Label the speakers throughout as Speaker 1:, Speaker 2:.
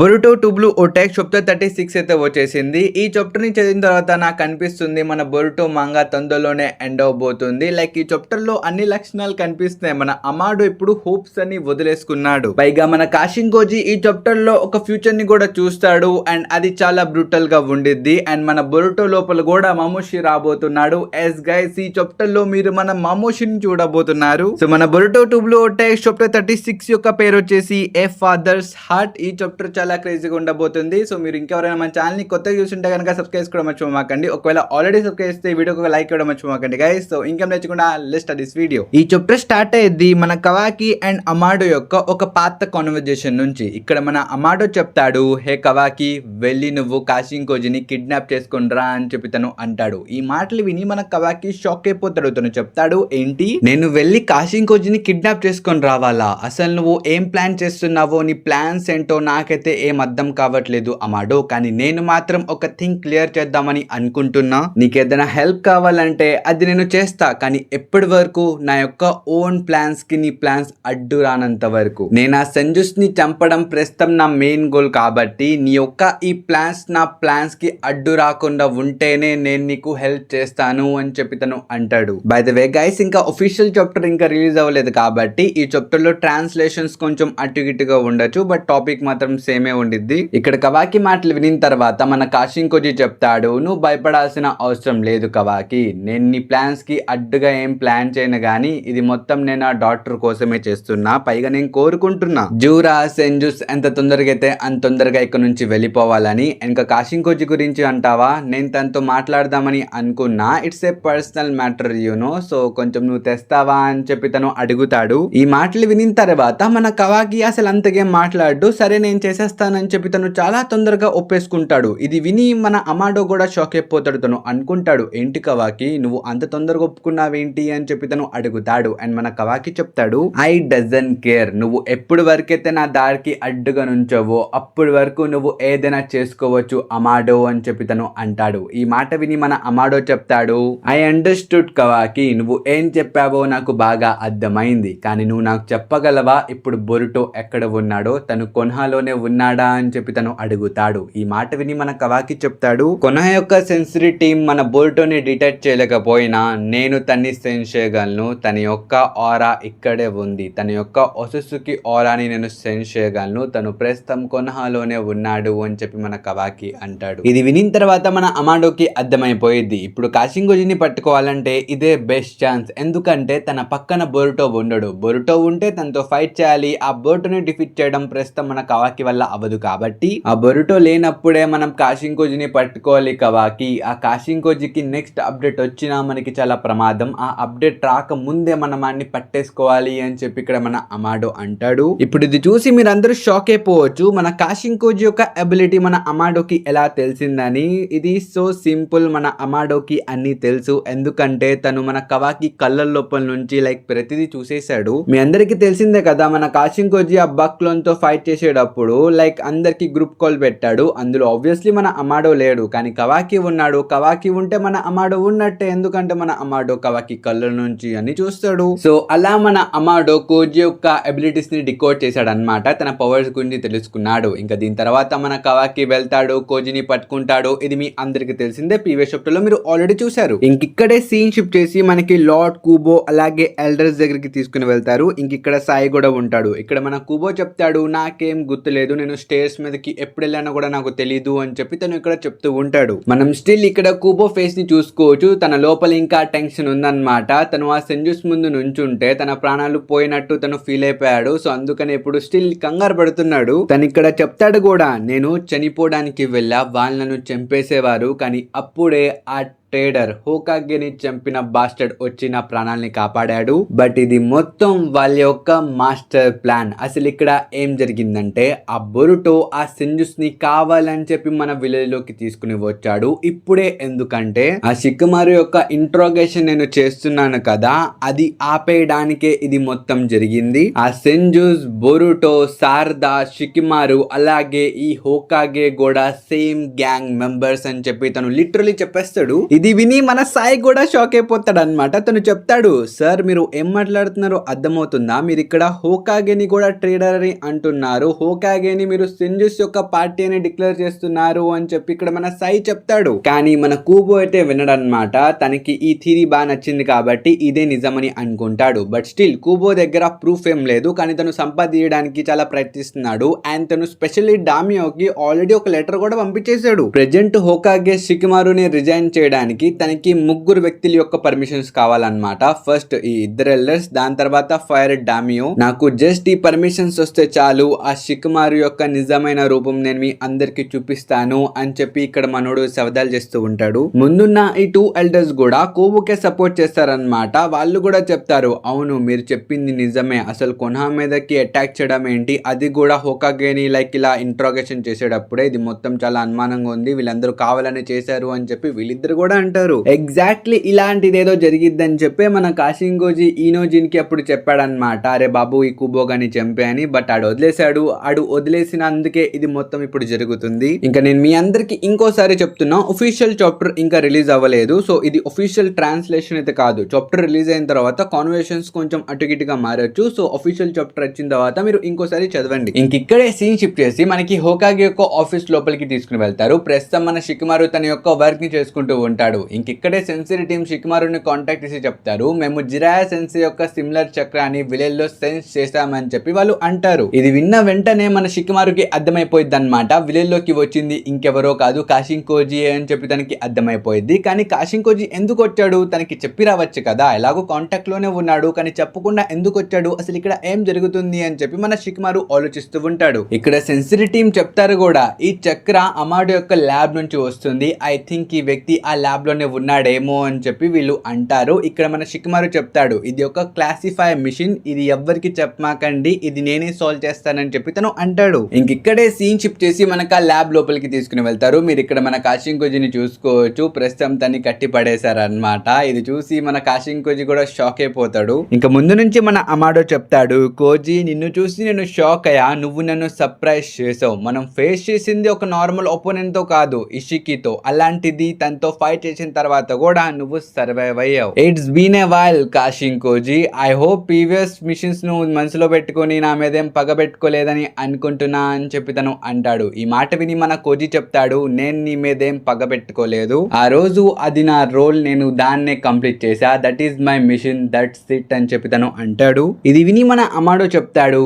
Speaker 1: Boruto 2 blue ఓటాక్ chapter 36 అయితే వచ్చేసింది. ఈ చాప్టర్ ని చదివిన తర్వాత నాకు అనిపిస్తుంది మన బొరుటో మంగా తొందరలోనే ఎండ్ అవబోతుంది. లైక్ ఈ చాప్టర్ లో అన్ని లక్షణాలు కనిపిస్తున్నాయి. మన అమాడో ఇప్పుడు హోప్స్ అని వదిలేసుకున్నాడు. పైగా మన కాషింకోజీ ఈ చాప్టర్ లో ఒక ఫ్యూచర్ ని కూడా చూస్తాడు అండ్ అది చాలా బ్రూటల్ గా ఉండిద్ది. అండ్ మన బొరుటో లోపల కూడా మమోషి రాబోతున్నాడు. ఎస్ గైస్, ఈ చాప్టర్ లో మీరు మన మమోషిని చూడబోతున్నారు. సో మన బొరుటో 2 బ్లూ ఓటాక్ చాప్టర్ 36 యొక్క పేరు వచ్చేసి ఏ ఫాదర్స్ హార్ట్. ఈ చాప్టర్ చాలా క్రేజీగా ఉండబోతుంది. సో మీరు ఇంకెవరైనా మన ఛానల్ ని కొత్తగా చూస్తుంటే కనుక సబ్స్క్రైబ్ చేసుకోవడం మర్చిపోమాకండి. ఒకవేళ ఆల్రెడీ సబ్స్క్రైబ్ చేస్తే ఈ వీడియోకి ఒక లైక్ ఇవ్వడం మర్చిపోమాకండి గైస్. సో ఇంకేం లేకుండా లెట్స్ స్టార్ట్ దిస్ వీడియో. ఈ చాప్టర్ స్టార్ట్ అయ్యేది మన కవాకి అండ్ అమాడో యొక్క ఒక పాత కాన్వర్జేషన్ నుంచి. ఇక్కడ మన అమాడో చెప్తాడు, హే కవాకి, వెళ్ళి నువ్వు కాషింకోజీని కిడ్నాప్ చేసుకుండ్రా అని చెప్పి తను అంటాడు. ఈ మాటలు విని మన కవాకి షాక్ అయిపోతాడు. తను చెప్తాడు, ఏంటి, నేను వెళ్ళి కాషింకోజీని కిడ్నాప్ చేసుకొని రావాలా? అసలు నువ్వు ఏం ప్లాన్ చేస్తున్నావో, నీ ప్లాన్స్ ఏంటో నాకైతే ఏం అర్థం కావట్లేదు అమాడో. కానీ నేను మాత్రం ఒక థింగ్ క్లియర్ చేద్దామని అనుకుంటున్నా. నీకేదైనా హెల్ప్ కావాలంటే అది నేను చేస్తా, కానీ ఎప్పటి వరకు నా యొక్క ఓన్ ప్లాన్స్ కి నీ ప్లాన్స్ అడ్డు రానంత వరకు. నేను ఆ సెంజుస్ ని చంపడం ప్రస్తుతం నా మెయిన్ గోల్ కాబట్టి నీ యొక్క ఈ ప్లాన్స్ నా ప్లాన్స్ కి అడ్డు రాకుండా ఉంటేనే నేను నీకు హెల్ప్ చేస్తాను అని చెప్పి తను అంటాడు. బై ద వే గైస్, ఇంకా ఒఫీషియల్ చాప్టర్ ఇంకా రిలీజ్ అవ్వలేదు కాబట్టి ఈ చాప్టర్ లో ట్రాన్స్లేషన్స్ కొంచెం అటు ఇటుగా ఉండొచ్చు, బట్ టాపిక్ మాత్రం సేమే ఉండిద్ది. ఇక్కడ కవాకి మాటలు వినిన తర్వాత మన కాషింకోజీ చెప్తాడు, నువ్వు భయపడాల్సిన అవసరం లేదు కవాకి, నేను నీ ప్లాన్స్ కి అడ్డుగా ఏం ప్లాన్ చేయను గానీ ఇది మొత్తం నేను ఆ డాక్టర్ కోసమే చేస్తున్నా. పైగా నేను కోరుకుంటున్నా జూరా సెంజుస్ ఎంత తొందరగా అయితే అంత తొందరగా ఇక్కడ నుంచి వెళ్ళిపోవాలని. ఇంకా కాషింకోజీ గురించి అంటావా, నేను తనతో మాట్లాడదామని అనుకున్నా, it's a personal matter you know, so కొంచెం నువ్వు తెస్తావా అని చెప్పి తను అడుగుతాడు. ఈ మాటలు వినిన తర్వాత మన కవాకి అసలు అంతకేం మాట్లాడు, సరే నేను చేసేస్తానని చెప్పి తను చాలా తొందరగా ఒప్పేసుకుంటాడు. ఇది విని మన అమాడో కూడా షాక్ అయిపోతాడు. తను అనుకుంటాడు, ఏంటి కవాకి, నువ్వు అంత తొందరగా ఒప్పుకున్నావేంటి అని చెప్పి తను అడుగుతాడు. అండ్ మన కవాకి చెప్తాడు, ఐ డజన్ కేర్, నువ్వు ఎప్పుడు వరకైతే నా దారికి అడ్డుగా నుంచోవో అప్పటి వరకు నువ్వు ఏదైనా చేసుకోవచ్చు అమాడో అని చెప్పి తను అంటాడు. ఈ మాట విని మన అమాడో చెప్తాడు, ఐ అండర్స్టూడ్ కవాకి, నువ్వు ఏం చెప్పావో నాకు బాగా అర్థమైంది, కానీ నువ్వు నాకు చెప్పగలవా ఇప్పుడు బొరుటో ఎక్కడ ఉన్నాడో, తను కొన్హాలోనే ఉన్నాడా అని చెప్పి తను అడుగుతాడు. ఈ మాట విని మన కవాకి చెప్తాడు, కొనహా యొక్క సెన్సరీ టీం మన బొరుటోని డిటెక్ట్ చేయలేకపోయినా నేను తన్ని సెన్స్ చేయగలను, తన యొక్క ఆరా ఇక్కడే ఉంది, తన యొక్క ఒసుసుకి ఆరాని నేను సెన్స్ చేయగలను, తను ప్రస్తుతం కొనహాలోనే ఉన్నాడు అని చెప్పి మన కవాకి అంటాడు. ఇది వినిన తర్వాత మన అమాడోకి అర్థమైపోయింది, ఇప్పుడు కాషింకోజీని పట్టుకోవాలంటే ఇదే బెస్ట్ ఛాన్స్. ఎందుకంటే తన పక్కన బొరుటో ఉండడు, బొరుటో ఉంటే తనతో ఫైట్ చేయాలి, ఆ బొరుటోని డిఫీట్ చేయడం ప్రస్తుతం మన కవాకి వల్ల అవ్వదు కాబట్టి ఆ బొరుటో లేనప్పుడే మనం కాషింకోజీని పట్టుకోవాలి కవాకి. ఆ కాషింకోజీకి నెక్స్ట్ అప్డేట్ వచ్చినా మనకి చాలా ప్రమాదం, ఆ అప్డేట్ రాక ముందే మనం అన్ని పట్టేసుకోవాలి అని చెప్పి ఇక్కడ మన అమాడో అంటాడు. ఇప్పుడు ఇది చూసి మీరు అందరూ షాక్ అయిపోవచ్చు, మన కాషింకోజీ యొక్క అబిలిటీ మన అమాడోకి ఎలా తెలిసిందని. ఇది సో సింపుల్, మన అమాడోకి అన్ని తెలుసు, ఎందుకంటే తను మన కవాకి కళ్ళ లోపల నుంచి లైక్ ప్రతిదీ చూసేశాడు. మీ అందరికి తెలిసిందే కదా, మన కాషింకోజీ ఆ బక్లోన్ తో ఫైట్ చేసేటప్పుడు లైక్ అందరికి గ్రూప్ కాల్ పెట్టాడు. అందులో ఆబ్వియస్లీ మన అమాడో లేడు, కానీ కవాకి ఉన్నాడు. కవాకి ఉంటే మన అమాడో ఉన్నట్టే, ఎందుకంటే మన అమాడో కవాకి కళ్ళ నుంచి అని చూస్తాడు. సో అలా మన అమాడో కోజీ యొక్క అబిలిటీస్ ని డికోడ్ చేశాడు అనమాట, తన పవర్స్ గురించి తెలుసుకున్నాడు. ఇంకా దీని తర్వాత మన కవాకి వెళ్తాడు, కోజీని పట్టుకుంటాడు. ఇది మీ అందరికి తెలిసిందే, ప్రీవియస్ చాప్టర్ లో మీరు ఆల్రెడీ చూశారు. ఇంకిక్కడే సీన్ షిఫ్ట్ చేసి మనకి లార్డ్ కూబో అలాగే ఎల్డర్స్ దగ్గరికి తీసుకుని వెళ్తారు. ఇంకిక్కడ సాయి కూడా ఉంటాడు. ఇక్కడ మన కూబో చెప్తాడు, నాకేం గుర్తులేదు, నేను స్టేర్స్ మీదకి ఎప్పుడు వెళ్ళానో కూడా నాకు తెలీదు అని చెప్పి తను ఇక్కడ చెప్తూ ఉంటాడు. మనం స్టిల్ ఇక్కడ కూబో ఫేస్ ని చూసుకోవచ్చు, తన లోపల ఇంకా టెన్షన్ ఉందన్నమాట. తను ఆ సెంజుస్ ముందు నుంచుంటే తన ప్రాణాలు పోయినట్టు తను ఫీల్ అయిపోయాడు. సో అందుకని ఇప్పుడు స్టిల్ కంగారు పడుతున్నాడు. తను ఇక్కడ చెప్తాడు కూడా, నేను చనిపోవడానికి వెళ్ళా, వాళ్ళను చంపేసేవారు, కానీ అప్పుడే ఆ ట్రేడర్ హోకాగేని చంపిన బాస్టర్డ్ వచ్చి నా ప్రాణాలని కాపాడాడు. బట్ ఇది మొత్తం వాళ్ళ యొక్క మాస్టర్ ప్లాన్. అసలు ఇక్కడ ఏం జరిగిందంటే ఆ బొరుటో ఆ సెంజుస్ ని కావాలని చెప్పి మన విలేజ్ లోకి తీసుకుని వచ్చాడు ఇప్పుడే. ఎందుకంటే ఆ షికమారు యొక్క ఇంట్రోగేషన్ నేను చేస్తున్నాను కదా, అది ఆపేయడానికే ఇది మొత్తం జరిగింది. ఆ సెంజుస్, బొరుటో, సారదా, షికిమారు అలాగే ఈ హోకాగే కూడా సేమ్ గ్యాంగ్ మెంబర్స్ అని చెప్పి తను లిటరలీ చెప్పేస్తాడు.
Speaker 2: ఇది విని మన సాయి కూడా షాక్ అయిపోతాడు అనమాట. తను చెప్తాడు, సార్ మీరు ఏం మాట్లాడుతున్నారో అర్థమవుతుందా, మీరు ఇక్కడ హోకాగేని కూడా ట్రేడర్ అని అంటున్నారు, హోకాగేని మీరు సెంజుస్ యొక్క పార్టీ అని డిక్లేర్ చేస్తున్నారు అని చెప్పి ఇక్కడ మన సాయి చెప్తాడు. కానీ మన కూబో అయితే వినడనమాట. తనకి ఈ థియరీ బాగా నచ్చింది కాబట్టి ఇదే నిజమని అనుకుంటాడు. బట్ స్టిల్ కూబో దగ్గర ప్రూఫ్ ఏం లేదు, కానీ తను సంపాదించడానికి చాలా ప్రయత్నిస్తున్నాడు. అండ్ తను స్పెషల్లీ డామియోకి ఆల్రెడీ ఒక లెటర్ కూడా పంపించేశాడు. ప్రెజెంట్ హోకాగే షికిమారుని రిజైన్ చేయడానికి తనకి ముగ్గురు వ్యక్తుల యొక్క పర్మిషన్స్ కావాలన్నమాట. ఫస్ట్ ఈ ఇద్దరు ఎల్డర్స్, దాని తర్వాత ఫైర్ డామియో. నాకు జస్ట్ ఈ పర్మిషన్స్ వస్తే చాలు, ఆ షికిమారు యొక్క నిజమైన రూపం నేను మీ అందరికి చూపిస్తాను అని చెప్పి ఇక్కడ మనోడు శవదాలు చేస్తూ ఉంటాడు. ముందున్న ఈ 2 ఎల్డర్స్ కూడా కోబుకే సపోర్ట్ చేస్తారనమాట. వాళ్ళు కూడా చెప్తారు, అవును మీరు చెప్పింది నిజమే, అసలు కొనహా మీదకి అటాక్ చేయడం ఏంటి, అది కూడా హోకాగేని లైక్ ఇలా ఇంట్రాగేషన్ చేసేటప్పుడే, ఇది మొత్తం చాలా అనుమానంగా ఉంది, వీళ్ళందరూ కావాలని చేశారు అని చెప్పి వీళ్ళిద్దరు కూడా అంటారు. ఎగ్జాక్ట్లీ ఇలాంటిది ఏదో జరిగిద్దని చెప్పి మన కాషింగోజీ ఈనోజిన్ కి అప్పుడు చెప్పాడనమాట, అరే బాబు ఈ కుబోగాని చంపే అని. బట్ ఆడు వదిలేశాడు. ఆడు వదిలేసినందుకే ఇది మొత్తం ఇప్పుడు జరుగుతుంది. ఇంకా నేను మీ అందరికి ఇంకోసారి చెప్తున్నా, ఒఫీషియల్ చాప్టర్ ఇంకా రిలీజ్ అవ్వలేదు. సో ఇది ఒఫీషియల్ ట్రాన్స్లేషన్ అయితే కాదు. చాప్టర్ రిలీజ్ అయిన తర్వాత కాన్వర్సేషన్స్ కొంచెం అటుగిటుగా మారచ్చు. సో ఒఫీషియల్ చాప్టర్ వచ్చిన తర్వాత మీరు ఇంకోసారి చదవండి. ఇక్కడే సీన్ షిఫ్ట్ చేసి మనకి హోకాగే యొక్క ఆఫీస్ లోపలికి తీసుకుని వెళ్తారు. ప్రస్తుతం మన షికిమారు తన యొక్క వర్క్ ని చేసుకుంటూ ఉంటాడు. ఇక్కడే సెన్సరీ టీమ్ షికిమారుని కాంటాక్ట్ చేసి చెప్తారు, మేము జిరాయా సెన్సీ యొక్క సిమిలర్ చక్రాన్ని విలేజ్ లో సెన్స్ చేశామని చెప్పి వాళ్ళు అంటారు. ఇది విన్న వెంటనే మన షికిమారుకి అర్థమైపోయింది అనమాట, విలేజ్ లోకి వచ్చింది ఇంకెవరో కాదు కాషింకోజీ అని చెప్పి తనకి అర్థమైపోయింది. కానీ కాషింకోజీ ఎందుకు వచ్చాడు, తనకి చెప్పి రావచ్చు కదా, ఎలాగో కాంటాక్ట్ లోనే ఉన్నాడు, కానీ చెప్పకుండా ఎందుకు వచ్చాడు, అసలు ఇక్కడ ఏం జరుగుతుంది అని చెప్పి మన షికిమారు ఆలోచిస్తూ ఉంటాడు. ఇక్కడ సెన్సరీ టీమ్ చెప్తారు కూడా, ఈ చక్ర అమాడు యొక్క ల్యాబ్ నుంచి వస్తుంది, ఐ థింక్ ఈ వ్యక్తి ఆ ల్యాబ్ లోనే ఉన్నాడేమో అని చెప్పి వీళ్ళు అంటారు. ఇక్కడ మన షికిమారు చెప్తాడు, ఇది ఒక క్లాసిఫై మిషన్, ఇది ఎవ్వరికి చెప్పమాకండి, ఇది నేనే సాల్వ్ చేస్తానని చెప్పి తను అంటాడు. ఇక్కడే సీన్ షిఫ్ట్ చేసి మనకు ఆ ల్యాబ్ లోపలికి తీసుకుని వెళ్తారు. మీరు ఇక్కడ మన కాషింకోజీని చూసుకోవచ్చు, ప్రస్తుతం తన్ని కట్టి పడేశారు అనమాట. ఇది చూసి మన కాషింకోజీ కూడా షాక్ అయిపోతాడు. ఇంకా ముందు నుంచి మన అమాడో చెప్తాడు, కోజీ నిన్ను చూసి నేను షాక్ అయ్యా, నువ్వు నన్ను సర్ప్రైజ్ చేసావు, మనం ఫేస్ చేసింది ఒక నార్మల్ ఒపోనెంట్ తో కాదు, ఇషికితో, అలాంటిది తనతో ఫైట్ చేసిన తర్వాత కూడా నువ్వు సర్వైవ్ అయ్యావు. It's been a while Kashin Koji, I hope previous missions నువ్వు మనసులో పెట్టుకొని నా మీదేం పగబెట్టుకోలేదని అనుకుంటున్నా అని చెప్పి తను అంటాడు. ఈ మాట విని మన కోజీ చెప్తాడు, నేను నీ మీదేం పగబెట్టుకోలేదు, ఆ రోజు అది నా రోల్, నేను దాన్నే కంప్లీట్ చేశా, that is my mission, that's it అని చెప్పి తను అంటాడు. ఇది విని మన అమాడో చెప్తాడు,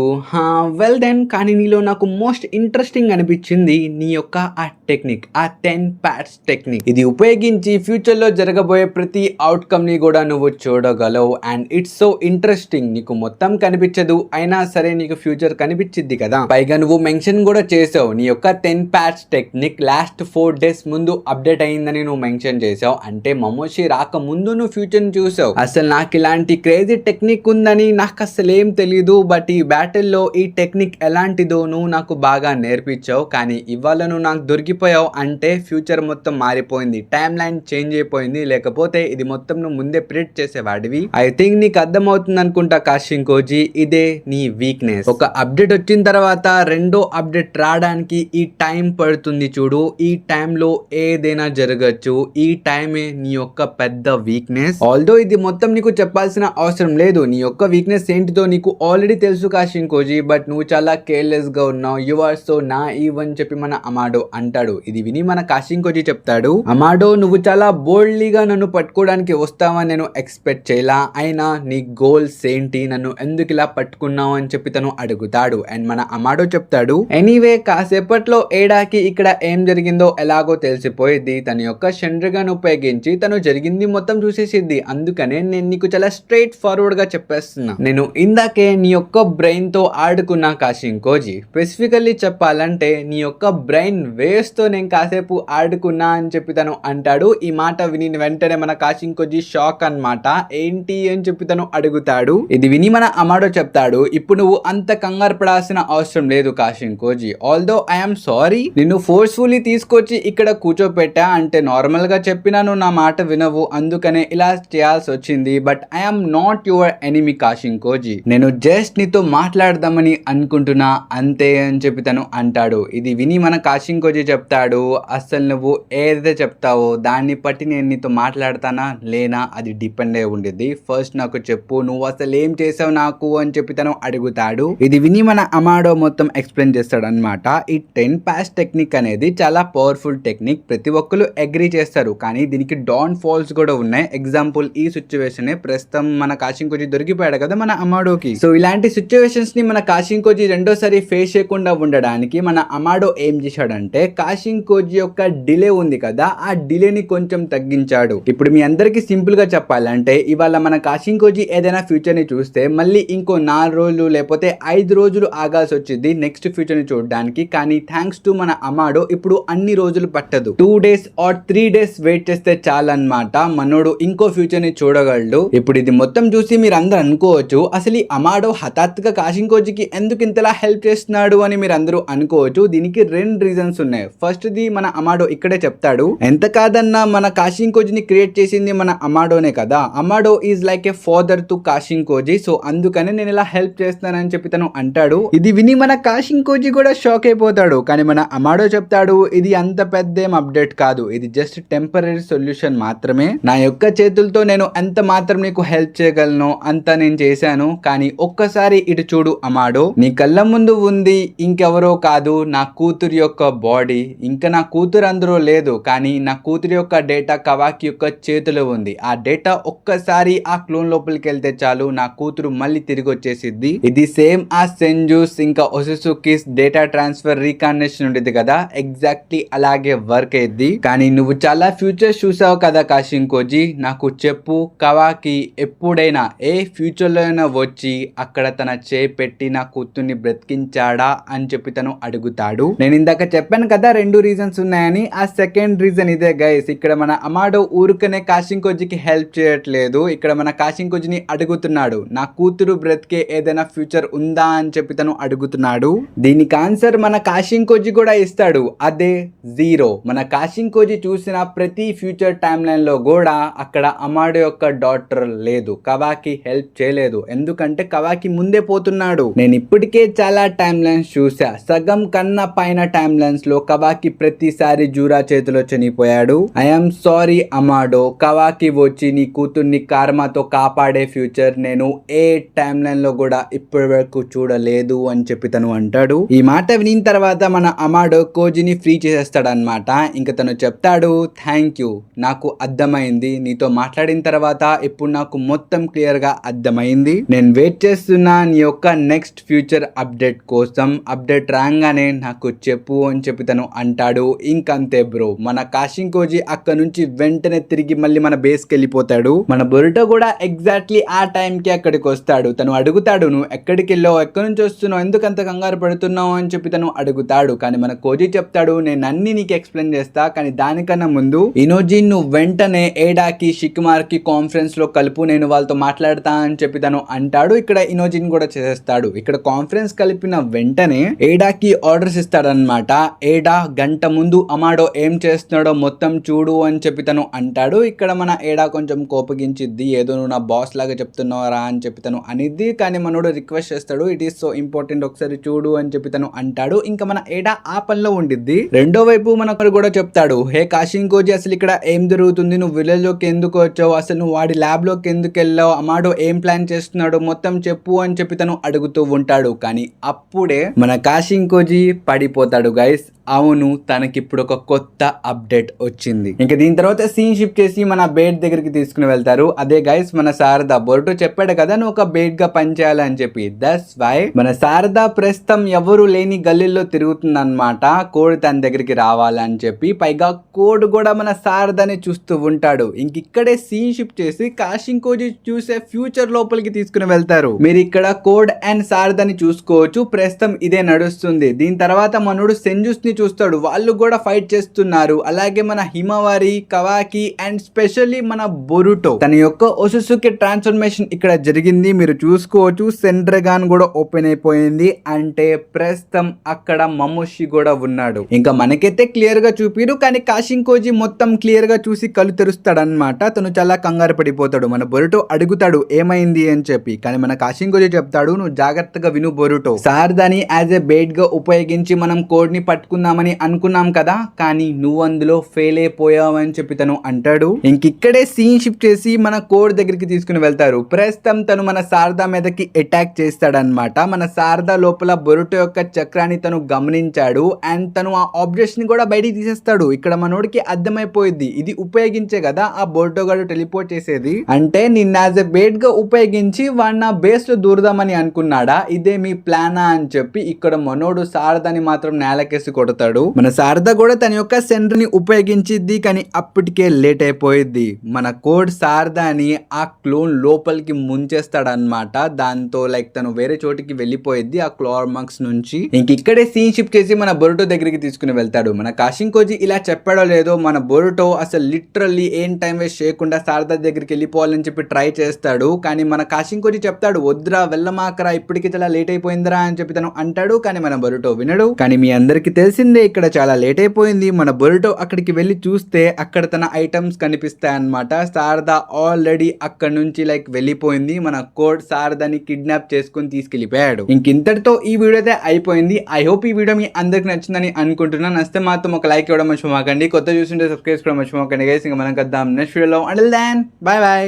Speaker 2: వెల్ దెన్, కానీ నీలో నాకు మోస్ట్ ఇంట్రెస్టింగ్ అనిపించింది నీ యొక్క ఆ టెక్నిక్, ఆ 10 పార్ట్స్ టెక్నిక్. ఇది ఉపయోగించి ఫ్యూచర్ లో జరగబోయే ప్రతి అవుట్కమ్ ని కూడా నువ్వు చూడగలవు. అండ్ ఇట్స్ సో ఇంట్రెస్టింగ్, నీకు మొత్తం కనిపించదు అయినా సరే నీకు ఫ్యూచర్ కనిపించింది కదా. పైగా నువ్వు మెన్షన్ కూడా చేసావు, నీ యొక్క 10 పార్ట్స్ టెక్నిక్ లాస్ట్ 4 days ముందు అప్డేట్ అయిందని నువ్వు మెన్షన్ చేసావు. అంటే మమోషి రాక ముందు నువ్వు ఫ్యూచర్ ని చూసావు. అసలు నాకు ఇలాంటి క్రేజీ టెక్నిక్ ఉందని నాకు అసలు ఏం తెలీదు. బట్ ఈ బ్యాటిల్లో ఈ టెక్నిక్ ఎలాంటిదో నువ్వు నాకు బాగా నేర్పించావు. కానీ ఇవాళ నువ్వు నాకు దొరికిపోయావు అంటే ఫ్యూచర్ మొత్తం మారిపోయింది, టైం లైన్ చేంజ్ అయిపోయింది. లేకపోతే ఇది మొత్తం నువ్వు ముందే ప్రిడిక్ట్ చేసేవాడివి. ఐ థింక్ నీకు అర్థమవుతుంది అనుకుంటా కాషింకోజీ, ఇదే నీ వీక్నెస్. ఒక అప్డేట్ వచ్చిన తర్వాత రెండో అప్డేట్ రావడానికి ఈ టైం పడుతుంది చూడు, ఈ టైంలో ఏదైనా జరగచ్చు, ఈ టైమే నీ యొక్క పెద్ద వీక్నెస్. ఆల్దో ఇది మొత్తం నీకు చెప్పాల్సిన అవసరం లేదు, నీ యొక్క వీక్నెస్ ఏంటిదో నీకు ఆల్రెడీ తెలుసు కాషింకోజీ, బట్ నువ్వు చాలా కేర్లెస్ గా ఉన్నావు, యు ఆర్ సో నాయివ్ అని చెప్పి మన అమాడో అంటాడు. ఇది విని మన కాషింకోజీ చెప్తాడు, అమాడో నువ్వు చాలా బోల్డ్లీగా నన్ను పట్టుకోవడానికి వస్తావని నేను ఎక్స్పెక్ట్ చేయలా, అయినా నీ గోల్స్ ఏంటి, నన్ను ఎందుకు ఇలా పట్టుకున్నావు అని చెప్పి తను అడుగుతాడు. అండ్ మన అమాడో చెప్తాడు, ఎనీవే కాసేపట్లో ఏడాకి ఇక్కడ ఏం జరిగిందో ఎలాగో తెలిసిపోయింది, తన యొక్క షండ్రిగన్ ఉపయోగించి తను జరిగింది మొత్తం చూసేసిద్ది, అందుకనే నేను నీకు చాలా స్ట్రైట్ ఫార్వర్డ్ గా చెప్పేస్తున్నా, నేను ఇందాకే నీ యొక్క బ్రెయిన్ తో ఆడుకున్నా కాషింకోజీ, స్పెసిఫికల్లీ చెప్పాలంటే నీ యొక్క బ్రెయిన్ వేవ్స్ తో నేను కాసేపు ఆడుకున్నా అని చెప్పి తను అంటాడు. ఈ మాట విని వెంటనే మన కాషింకోజీ షాక్ అన్నమాట, ఏంటి అని చెప్పి తను అడుగుతాడు. ఇది విని మన అమాడో చెప్తాడు, ఇప్పుడు నువ్వు అంత కంగారు పడాల్సిన అవసరం లేదు కాషింకోజీ, ఆల్దో ఐఎమ్ సారీ, నిన్ను ఫోర్స్ఫుల్లీ తీసుకొచ్చి ఇక్కడ కూర్చోపెట్టా, అంటే నార్మల్ గా చెప్పినా నువ్వు నా మాట వినవు, అందుకనే ఇలా చేయాల్సి వచ్చింది, but I'm not your enemy Kashin Koji, నేను జస్ట్ నీతో మాట్లాడదామని అనుకుంటున్నా అంతే అని చెప్పి తను అంటాడు. ఇది విని మన కాషింకోజీ చెప్తాడు, అసలు నువ్వు ఏదైతే చెప్తావో దాని దాన్ని బట్టి నేను నీతో మాట్లాడతానా లేనా అది డిపెండ్ అయి ఉండిద్ది. ఫస్ట్ నాకు చెప్పు, నువ్వు అసలు ఏం చేసావు నాకు అని చెప్పి తను అడుగుతాడు. ఇది విని మన అమాడో మొత్తం ఎక్స్ప్లెయిన్ చేస్తాడు అనమాట. ఈ 10 పాస్ టెక్నిక్ అనేది చాలా పవర్ఫుల్ టెక్నిక్, ప్రతి ఒక్కరు అగ్రీ చేస్తారు. కానీ దీనికి డౌన్ ఫాల్స్ కూడా ఉన్నాయి. ఎగ్జాంపుల్ ఈ సిచ్యువేషన్ ప్రస్తుతం మన కాశింకోజీ దొరికిపోయాడు కదా మన అమాడోకి. సో ఇలాంటి సిచ్యువేషన్స్ ని మన కాశింకోజీ రెండోసారి ఫేస్ చేయకుండా ఉండడానికి మన అమాడో ఏం చేశాడంటే, కాశింకోజీ యొక్క డిలే ఉంది కదా, ఆ డిలేని కొంచెం తగ్గించాడు. ఇప్పుడు మీ అందరికి సింపుల్ గా చెప్పాలంటే, ఇవాళ మన కాశింకోజీ ఏదైనా ఫ్యూచర్ ని చూస్తే మళ్ళీ ఇంకో 4 రోజులు లేకపోతే 5 రోజులు ఆగాల్సి వచ్చింది నెక్స్ట్ ఫ్యూచర్ ని చూడడానికి. కానీ థ్యాంక్స్ టు మన అమాడో ఇప్పుడు అన్ని రోజులు పట్టదు, 2 days ఆర్ 3 days వెయిట్ చేస్తే చాలన్నమాట, మనోడు ఇంకో ఫ్యూచర్ ని చూడగలడు. ఇప్పుడు ఇది మొత్తం చూసి మీరు అందరూ అనుకోవచ్చు, అసలు ఈ అమాడో హఠాత్తుగా కాశింకోజీకి ఎందుకు ఇంతలా హెల్ప్ చేస్తున్నాడు అని మీరు అందరూ అనుకోవచ్చు. దీనికి 2 రీజన్స్ ఉన్నాయి. ఫస్ట్ ది మన అమాడో ఇక్కడే చెప్తాడు. ఎంత కాదన్నా మన కాశింకోజీని క్రియేట్ చేసింది మన అమాడోనే కదా. Amado is like a father to Kashin Koji, so అందుకనే నేను ఇలా హెల్ప్ చేస్తానని చెప్పి తను అంటాడు. ఇది విని మన కాశింకోజీ కూడా షాక్ అయిపోతాడు. కానీ మన అమాడో చెప్తాడు, ఇది అంత పెద్ద ఏం అప్డేట్ కాదు, ఇది జస్ట్ టెంపరీ సొల్యూషన్ మాత్రమే. నా యొక్క చేతులతో నేను ఎంత మాత్రం నీకు హెల్ప్ చేయగలను అంత నేను చేశాను. కానీ ఒక్కసారి ఇటు చూడు అమాడో, నీ కళ్ళ ముందు ఉంది ఇంకెవరో కాదు, నా కూతురు యొక్క బాడీ. ఇంకా నా కూతురు అందరూ లేదు, కానీ నా కూతురు యొక్క డేటా కవాకి యొక్క చేతిలో ఉంది. ఆ డేటా ఒక్కసారి ఆ క్లోన్ లోపలికి వెళ్తే చాలు, నా కూతురు మళ్ళీ తిరిగి వచ్చేసిద్ది. ఇది సేమ్ ఆ సెంజూస్ ఇంకా ఒసుసుకిస్ డేటా ట్రాన్స్ఫర్ రీకార్నేషన్ ఉండేది కదా, ఎగ్జాక్ట్లీ అలాగే వర్క్ అయ్యింది. కానీ నువ్వు చాలా ఫ్యూచర్స్ చూసావు కదా కాశింకోజీ, నాకు చెప్పు, కవాకి ఎప్పుడైనా ఏ ఫ్యూచర్ లో అయినా వచ్చి అక్కడ తన చేయి పెట్టి నా కూతుర్ని బ్రతికించాడా అని చెప్పి తను అడుగుతాడు. నేను ఇందాక చెప్పాను కదా 2 రీజన్స్ ఉన్నాయని, ఆ సెకండ్ రీజన్ ఇదే గైస్. ఇక్కడ మన అమాడో ఊరికనే కాశింకోజీకి హెల్ప్ చేయట్లేదు, ఇక్కడ మన కాశింకోజీని అడుగుతున్నాడు, నా కూతురు బ్రతికే ఏదైనా ఫ్యూచర్ ఉందా అని చెప్పి తను అడుగుతున్నాడు. దీనికి ఆన్సర్ మన కాశింకోజీ కూడా ఇస్తాడు, అదే 0. మన కాశింకోజీ చూసిన ప్రతి ఫ్యూచర్ టైమ్ లైన్ లో కూడా అక్కడ అమాడో యొక్క డాటర్ లేదు, కవాకి హెల్ప్ చేయలేదు. ఎందుకంటే కవాకి ముందే పోతున్నాడు. నేను ఇప్పటికే చాలా టైమ్ లైన్స్ చూసా, సగం కన్నా పైన టైమ్ లైన్స్ లో కవాకి ప్రతిసారి జూరా చేతిలో చనిపోయాడు. ఐఎమ్ సారీ అమాడో, కవాకి వచ్చి నీ కూతుర్ని కార్మాతో కాపాడే ఫ్యూచర్ నేను ఏ టైమ్ లైన్ లో కూడా ఇప్పటి వరకు చూడలేదు అని చెప్పి తను అంటాడు. ఈ మాట వినిన తర్వాత మన అమాడో కోజీని ఫ్రీ చేసేస్తాడనమాట. ఇంకా తను చెప్తాడు, థ్యాంక్ యూ, నాకు అర్థమైంది, నీతో మాట్లాడిన తర్వాత ఇప్పుడు నాకు మొత్తం క్లియర్ గా అర్థమైంది. నేను వెయిట్ చేస్తున్నా నీ యొక్క నెక్స్ట్ ఫ్యూచర్ అప్డేట్ కోసం, అప్డేట్ రాగానే నాకు చెప్పు అని చెప్పి తను అంటాడు. ఇంకంతే బ్రో, మన కాశింకోజీ అక్కడ నుంచి వెంటనే తిరిగి మళ్ళీ మన బేస్ కి వెళ్ళిపోతాడు. మన బొరుటో కూడా ఎగ్జాక్ట్లీ ఆ టైం కి అక్కడికి వస్తాడు. తను అడుగుతాడు, నువ్వు ఎక్కడికి వెళ్ళావు, ఎక్కడి నుంచి వస్తున్నావు, ఎందుకు అంత కంగారు పడుతున్నావు అని చెప్పి తను అడుగుతాడు. కానీ మన కోజీ చెప్తాడు, నేను అన్ని నీకు ఎక్స్ప్లెయిన్ చేస్తా, కానీ దానికన్నా ముందు ఇనోజిన్ నువ్వు వెంటనే ఏడాకి షికుమార్ కి కాన్ఫరెన్స్ లో కలుపు, నేను వాళ్ళతో మాట్లాడతా అని చెప్పి తను అంటాడు. ఇక్కడ ఇనోజిన్ కూడా చేసేస్తాడు. ఇక్కడ కాన్ఫరెన్స్ కలిపిన వెంటనే ఏడాకి ఆర్డర్స్ ఇస్తాడనమాట. ఏడా గంట ముందు అమాడో ఏం చేస్తున్నాడో మొత్తం చూడు అని చెప్పి తను అంటాడు. ఇక్కడ మన ఏడా కొంచెం కోపగించిద్ది, ఏదో నువ్వు నా బాస్ లాగా చెప్తున్నారా అని చెప్పి తను అనిద్ది. కానీ మనోడు రిక్వెస్ట్ చేస్తాడు, ఇట్ ఈస్ సో ఇంపార్టెంట్, ఒకసారి చూడు అని చెప్పి తను అంటాడు. ఇంకా మన ఏడా ఆ పనిలో ఉండిద్ది. రెండో వైపు మనకు కూడా చెప్తాడు, హే కాశింకోజీ, అసలు ఇక్కడ ఏం జరుగుతుంది, నువ్వు విలేజ్ లోకి ఎందుకు వచ్చావు, అసలు నువ్వు వాడి ల్యాబ్ లోకి ఎందుకు వెళ్ళావు, అమాడో ఏం ప్లాన్ చేస్తున్నాడు మొత్తం చెప్పు అని చెప్పి తను అడుగుతూ ఉంటాడు. కానీ అప్పుడే మన కాశింకోజీ పడిపోతాడు గైస్. అవును, తనకిప్పుడు ఒక కొత్త అప్డేట్ వచ్చింది. ఇంకా దీని తర్వాత సీన్ షిఫ్ట్ చేసి మన బేడ్ దగ్గరికి తీసుకుని వెళ్తారు. అదే గైస్ మన శారద, బొరుటో చెప్పాడు కదా నువ్వు ఒక బేడ్ గా పనిచేయాలని చెప్పి, దట్స్ వై మన శారద ప్రస్తుతం ఎవరు లేని గల్లీల్లో తిరుగుతుందన్నమాట, కోడ్ తన దగ్గరికి రావాలని చెప్పి. పైగా కోడ్ కూడా మన శారదని చూస్తూ ఉంటాడు. ఇంక ఇక్కడే సీన్ షిఫ్ట్ చేసి కాశింకోజీ చూసే ఫ్యూచర్ లోపలికి తీసుకుని వెళ్తారు. మీరు ఇక్కడ కోడ్ అండ్ శారదని చూసుకోవచ్చు, ప్రస్తుతం ఇదే నడుస్తుంది. దీని తర్వాత మనోడు సెంజూస్ ని చూస్తాడు, వాళ్ళు కూడా ఫైట్ చేస్తున్నారు. అలాగే మన హిమవారి, కవాకి అండ్ స్పెషల్లీ మన బొరుటో తన యొక్క ఒసుసుకి ట్రాన్స్ఫర్మేషన్ ఇక్కడ జరిగింది. మీరు చూసుకోవచ్చు, సెండ్రగాన్ కూడా ఓపెన్ అయిపోయింది. అంటే ప్రస్తుతం అక్కడ మమోషి కూడా ఉన్నాడు. ఇంకా మనకైతే క్లియర్ గా చూపిరు, కానీ కాశింకోజీ మొత్తం క్లియర్ గా చూసి కళ్ళు తెరుస్తాడు అనమాట. తను చాలా కంగారు పడిపోతాడు. మన బొరుటో అడుగుతాడు ఏమైంది అని చెప్పి. కానీ మన కాశింకోజీ చెప్తాడు, నువ్వు జాగ్రత్తగా విను బొరుటో, శారదాని యాజ్ ఎ బేట్ గా ఉపయోగించి మనం కోడ్ ని పట్టుకుందాం
Speaker 1: తీసుకుందామని అనుకున్నాం కదా, కానీ నువ్వు అందులో ఫెయిల్ అయిపోయావని చెప్పి తను అంటాడు. ఇంకిక్కడే సీన్ షిఫ్ట్ చేసి మన కోడ్ దగ్గరికి తీసుకుని వెళ్తారు. ప్రస్తుతం తను మన శారదా మీదకి అటాక్ చేస్తాడనమాట. మన శారదా లోపల బొరుటో యొక్క చక్రాన్ని తను గమనించాడు అండ్ తను ఆ ఆబ్జెక్ట్స్ ని కూడా బయటికి తీసేస్తాడు. ఇక్కడ మనోడికి అర్థమైపోయింది, ఇది ఉపయోగించే కదా ఆ బొరుటో గాడు టెలిపోర్ట్ చేసేది, అంటే నిన్న యాజ్ ఎ బేట్ గా ఉపయోగించి వాడు నా బేస్ లో దూరదామని అనుకున్నాడా, ఇదే మీ ప్లానా అని చెప్పి ఇక్కడ మనోడు శారదాని మాత్రం నేలకేసి కొడతాడు. మన శారద కూడా తన యొక్క సెంటర్ ని ఉపయోగించిద్ది, కానీ అప్పటికే లేట్ అయిపోయింది. మన కోడ్ శారదాని ఆ క్లోన్ లోపలికి ముంచేస్తాడనమాట. దాంతో లైక్ తను వేరే చోటికి వెళ్ళిపోయింది ఆ క్లోర్మాక్స్ నుంచి. ఇంకిక్కడే సీన్ షిఫ్ట్ చేసి మన బొరుటో దగ్గరికి తీసుకుని వెళ్తాడు. మన కాషింకోజీ ఇలా చెప్పాడో లేదో మన బొరుటో అసలు లిటరల్లీ ఏం టైం వేస్ట్ చేయకుండా శారదా దగ్గరికి వెళ్ళిపోవాలని చెప్పి ట్రై చేస్తాడు. కానీ మన కాషింకోజీ చెప్తాడు, వద్దురా వెళ్ళమాకరా, ఇప్పటికి చాలా లేట్ అయిపోయిందిరా అని చెప్పి తను అంటాడు. కానీ మన బొరుటో వినడు. కానీ మీ అందరికి తెలిసిందే ఇక్కడ చాలా లేట్ అయిపోయింది. మన బొరుటో అక్కడికి వెళ్ళి చూస్తే అక్కడ తన ఐటమ్స్ కనిపిస్తాయి అన్నమాట. శారదా ఆల్రెడీ అక్కడ నుంచి లైక్ వెళ్ళిపోయింది. మన కోడ్ శారదాని కిడ్నాప్ చేసుకుని తీసుకెళ్లిపోయాడు. ఇంకింతటితో ఈ వీడియో అయితే అయిపోయింది. ఐ హోప్ ఈ వీడియో మీ అందరికి నచ్చిందని అనుకుంటున్నాను. నచ్చితే మాత్రం ఒక లైక్ ఇవ్వడం మర్చిపోకండి. కొత్త చూస్తుంటే సబ్స్క్రైబ్ చేసుకోవడం మర్చిపోకండి గైస్. ఇంకా మనం కద్దాం నెక్స్ట్ వీడియోలో. Until then bye by.